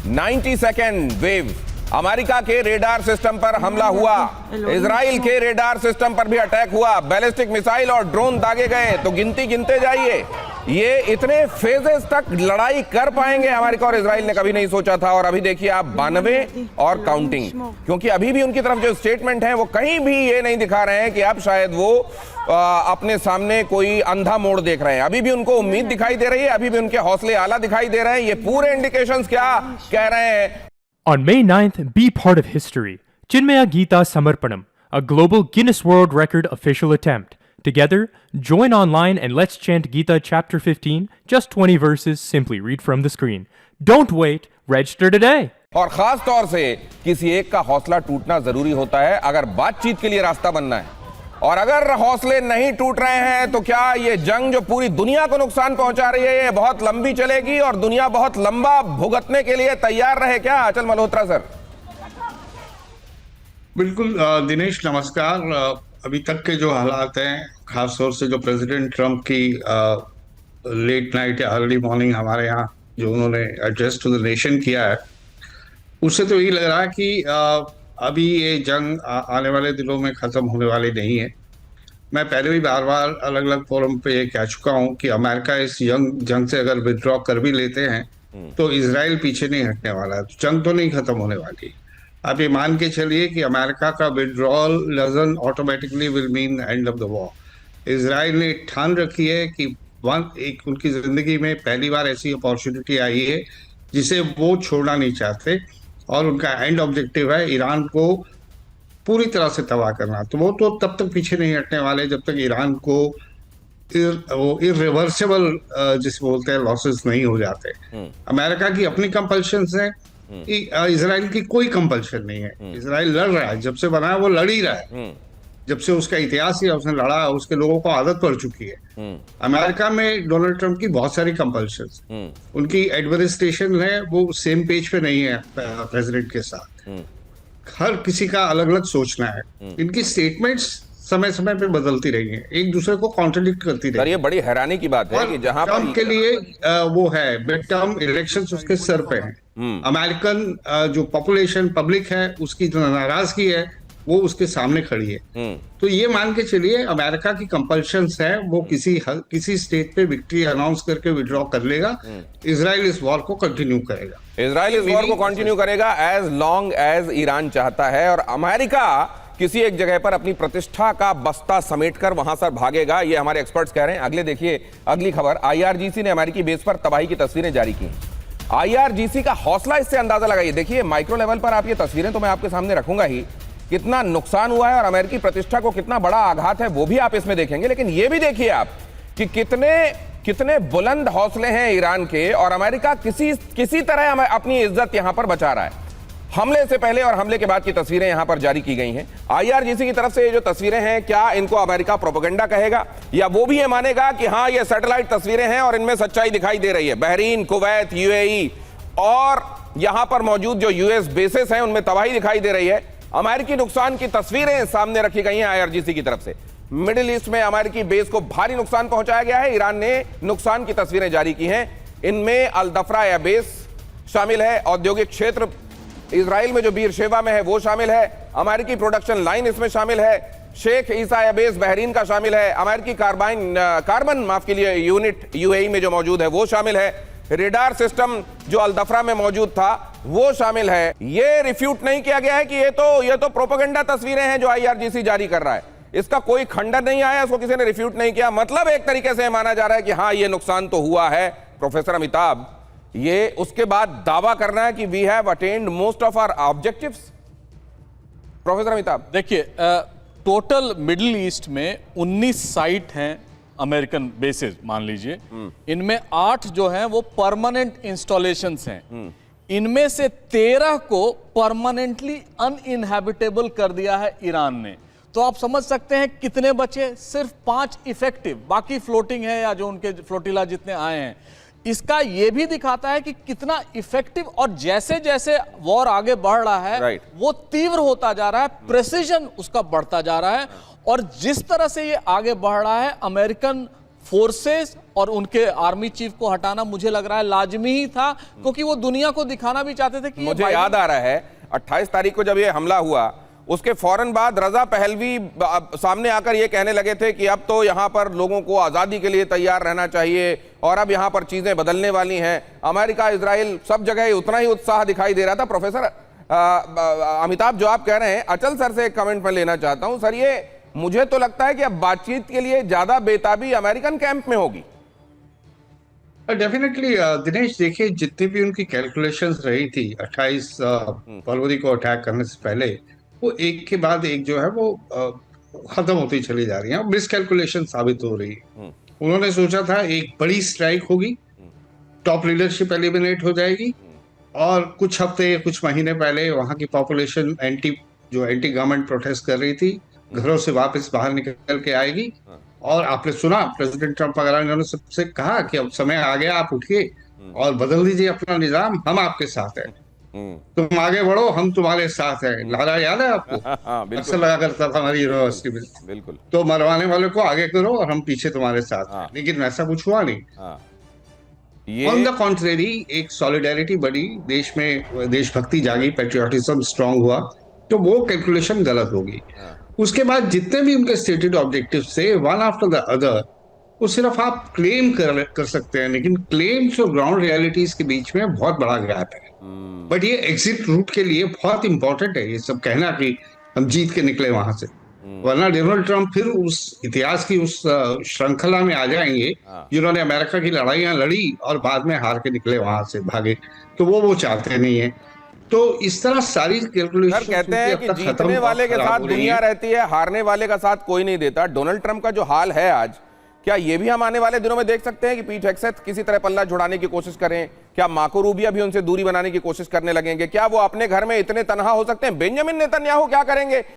90 second wave, America के radar system पर हमला हुआ, इजराइल के रेडार सिस्टम पर भी अटैक हुआ, बैलिस्टिक मिसाइल और ड्रोन दागे गए। तो गिनती गिनते जाइए, ये इतने फेजेस तक लड़ाई कर पाएंगे अमेरिका और इजराइल ने कभी नहीं सोचा था। और अभी देखिए आप 92 और काउंटिंग, क्योंकि अभी भी उनकी तरफ जो स्टेटमेंट है वो कहीं भी ये नहीं दिखा रहे हैं कि अब शायद वो अपने सामने कोई अंधा मोड़ देख रहे हैं। अभी भी उनको उम्मीद दिखाई दे रही है, अभी भी उनके हौसले आला दिखाई दे रहे हैं। ये पूरे इंडिकेशंस क्या कह रहे हैं? On May 9th, be part of history. Chinmaya Geeta Samarpanam, a global Guinness World Record official attempt. Together, join online and let's chant Gita chapter 15, just 20 verses, simply read from the screen. Don't wait, register today. और खास तौर से किसी एक का हौसला टूटना जरूरी होता है अगर बातचीत के लिए रास्ता बनना है। और अगर हौसले नहीं टूट रहे हैं तो क्या ये जंग जो पूरी दुनिया को नुकसान पहुंचा रही है ये बहुत लंबी चलेगी और दुनिया बहुत लंबा भुगतने के लिए तैयार रहे क्या? अचल मल्होत्रा सर। बिल्कुल दिनेश, नमस्कार। अभी तक के जो हालात हैं, खास तौर से जो प्रेसिडेंट ट्रंप की लेट नाइट या अर्ली मॉर्निंग हमारे यहाँ जो उन्होंने एड्रेस टू द नेशन किया है, उससे तो यही लग रहा है कि अभी ये जंग आने वाले दिनों में खत्म होने वाली नहीं है। मैं पहले भी बार बार अलग अलग फोरम पे ये कह चुका हूँ कि अमेरिका इस जंग से अगर विड्रॉ कर भी लेते हैं तो इजराइल पीछे नहीं हटने वाला है, जंग तो नहीं खत्म होने वाली। आप ये मान के चलिए कि अमेरिका का withdrawal doesn't automatically will mean end of the war. Israel ने ठान रखी है कि एक उनकी जिंदगी में पहली बार ऐसी अपॉर्चुनिटी आई है जिसे वो छोड़ना नहीं चाहते, और उनका एंड ऑब्जेक्टिव है ईरान को पूरी तरह से तबाह करना। तो वो तो तब तक पीछे नहीं हटने वाले जब तक ईरान को वो इरिवर्सिबल जिसे बोलते हैं लॉसेस नहीं हो जाते। अमेरिका की अपनी कंपल्शंस है, इजराइल की कोई कंपल्शन नहीं है। इजराइल लड़ रहा है, जब से बना है वो लड़ ही रहा है, जब से उसका इतिहास ही उसने लड़ा, उसके लोगों को आदत पड़ चुकी है। अमेरिका में डोनाल्ड ट्रंप की बहुत सारी कंपल्शंस, उनकी एडमिनिस्ट्रेशन है वो सेम पेज पे नहीं है प्रेसिडेंट के साथ, हर किसी का अलग अलग सोचना है। इनकी स्टेटमेंट्स समय समय पे बदलती रही है, एक दूसरे को कॉन्ट्रडिक्ट करती रही है। ये बड़ी हैरानी की बात है कि जहां पर ट्रंप के लिए वो है मिड टर्म इलेक्शंस उसके सर पे हैं। अमेरिकन जो पॉपुलेशन पब्लिक है उसकी जो नाराजगी है वो उसके सामने खड़ी है। तो ये मान के चलिए अमेरिका की कंपल्शंस है वो किसी स्टेट पे विक्ट्री अनाउंस करके विड्रॉ कर लेगा। इजराइल इस वॉर को कंटिन्यू करेगा, इजराइल इस वॉर को कंटिन्यू करेगा एज लॉन्ग एज ईरान चाहता है, और अमेरिका किसी एक जगह पर अपनी प्रतिष्ठा का बस्ता समेटकर वहां से भागेगा, ये हमारे एक्सपर्ट्स कह रहे हैं। अगले देखिए अगली खबर, आईआरजीसी ने अमेरिकी बेस पर तबाही की तस्वीरें जारी की। आईआरजीसी का हौसला, इससे अंदाजा लगाइए। देखिए माइक्रो लेवल पर आप ये तस्वीरें तो मैं आपके सामने रखूंगा ही, कितना नुकसान हुआ है और अमेरिकी प्रतिष्ठा को कितना बड़ा आघात है वो भी आप इसमें देखेंगे। लेकिन ये भी देखिए आप कि कितने बुलंद हौसले हैं ईरान के, और अमेरिका किसी तरह अपनी इज्जत यहां पर बचा रहा है। हमले से पहले और हमले के बाद की तस्वीरें यहां पर जारी की गई हैं। आईआरजीसी की तरफ से ये जो तस्वीरें हैं, क्या इनको अमेरिका प्रोपेगेंडा कहेगा या वो भी ये मानेगा कि हाँ ये सैटेलाइट तस्वीरें हैं और इनमें सच्चाई दिखाई दे रही है? बहरीन, कुवैत, यूएई और यहां पर मौजूद जो यूएस बेसेस हैं उनमें तबाही दिखाई दे रही है। अमेरिकी नुकसान की तस्वीरें सामने रखी गई हैं आईआरजीसी की तरफ से। मिडिल ईस्ट में अमेरिकी बेस को भारी नुकसान पहुंचाया गया है, ईरान ने नुकसान की तस्वीरें जारी की हैं। इनमें अल-दफरा एयरबेस शामिल है, औद्योगिक क्षेत्र इजराइल में जो बीरशेवा में है वो शामिल है, अमेरिकी प्रोडक्शन लाइन इसमें शामिल है, शेख ईसा एयरबेस बहरीन का शामिल है, अमेरिकी कार्बन यूनिट यूएई में जो मौजूद है वो शामिल है, रेडार सिस्टम जो अल-दफरा में मौजूद था वो शामिल है। ये रिफ्यूट नहीं किया गया है कि ये तो प्रोपेगेंडा तस्वीरें हैं जो आईआरजीसी जारी कर रहा है, इसका कोई खंडन नहीं आया, इसको किसी ने रिफ्यूट नहीं किया। मतलब एक तरीके से माना जा रहा है कि हाँ ये नुकसान तो हुआ है। प्रोफेसर अमिताभ, ये उसके बाद दावा करना है कि we have attend most of our objectives. Professor Amitabh, देखिए टोटल मिडिल ईस्ट में 19 साइट हैं अमेरिकन बेसेस मान लीजिए, इनमें 8 जो हैं वो परमानेंट इंस्टॉलेशंस हैं। इनमें से 13 को परमानेंटली अनइनहैबिटेबल कर दिया है ईरान ने। तो आप समझ सकते हैं कितने बचे, सिर्फ 5 इफेक्टिव, बाकी फ्लोटिंग है या जो उनके फ्लोटिला जितने आए हैं। इसका यह भी दिखाता है कि कितना इफेक्टिव, और जैसे जैसे वॉर आगे बढ़ रहा है वो तीव्र होता जा रहा है, प्रेसिजन उसका बढ़ता जा रहा है। और जिस तरह से ये आगे बढ़ रहा है, अमेरिकन फोर्सेस और उनके आर्मी चीफ को हटाना मुझे लग रहा है लाजमी ही था, क्योंकि वो दुनिया को दिखाना भी चाहते थे कि मुझे याद आ रहा है 28 तारीख को जब ये हमला हुआ, उसके फौरन बाद रजा पहलवी सामने आकर ये कहने लगे थे कि अब तो यहां पर लोगों को आजादी के लिए तैयार रहना चाहिए और अब यहां पर चीजें बदलने वाली हैं। अमेरिका, इजराइल, सब जगह उतना ही उत्साह दिखाई दे रहा था। प्रोफेसर अमिताभ, जो आप कह रहे हैं, अचल सर से एक कमेंट मैं लेना चाहता हूं। सर, ये मुझे तो लगता है कि अब बातचीत के लिए ज्यादा बेताबी अमेरिकन कैंप में होगी। डेफिनेटली दिनेश, देखिए जितनी भी उनकी कैलकुलेशंस रही थी 28 फरवरी को अटैक करने से पहले, वो एक के बाद एक जो है वो खत्म होती चली जा रही है, मिस कैलकुलेशन साबित हो रही है। उन्होंने सोचा था एक बड़ी स्ट्राइक होगी, टॉप लीडरशिप एलिमिनेट हो जाएगी, और कुछ हफ्ते कुछ महीने पहले वहां की पॉपुलेशन एंटी गवर्नमेंट प्रोटेस्ट कर रही थी, घरों से वापस बाहर निकल के आएगी। और आपने सुना प्रेसिडेंट ट्रंप वगैरह ने सबसे कहा कि अब समय आ गया, आप उठिए और बदल दीजिए अपना निजाम, हम आपके साथ हैं, तुम आगे बढ़ो, हम तुम्हारे साथ हैं। नारा याद है आपको? अक्सर लगा करता था हमारी यूनिवर्सिटी में। बिल्कुल। तो मरवाने वाले को आगे करो और हम पीछे तुम्हारे साथ हैं। लेकिन ऐसा कुछ हुआ नहीं। ऑन द कॉन्ट्रेरी, एक सॉलिडेरिटी बढ़ी देश में, देशभक्ति जागी, पेट्रियोटिज्म स्ट्रांग हुआ, तो वो कैलकुलेशन गलत होगी। उसके बाद जितने भी उनके स्टेटेड ऑब्जेक्टिव्स थे, वन आफ्टर द अदर, वो सिर्फ आप क्लेम कर सकते हैं, लेकिन क्लेम्स और ग्राउंड रियलिटीज के बीच में बहुत बड़ा गैप है। बट ये एग्जिट रूट के लिए बहुत इंपॉर्टेंट है ये सब कहना कि हम जीत के निकले वहां से, वरना डोनाल्ड ट्रंप फिर उस इतिहास की उस श्रृंखला में आ जाएंगे जिन्होंने अमेरिका की लड़ाइयां लड़ी और बाद में हार के निकले, वहां से भागे। तो वो चाहते नहीं है। तो इस तरह सारी कैलकुलेशन, सर, कहते हैं कि जीतने वाले के साथ दुनिया रहती है, हारने वाले का साथ कोई नहीं देता। डोनाल्ड ट्रंप का जो हाल है आज, क्या ये भी हम आने वाले दिनों में देख सकते हैं कि पीठ हेगसेथ किसी तरह पल्ला छुड़ाने की कोशिश करें? क्या मार्को रूबियो भी उनसे दूरी बनाने की कोशिश करने लगेंगे? क्या वो अपने घर में इतने तनहा हो सकते हैं? बेंजामिन नेतन्याहू क्या करेंगे?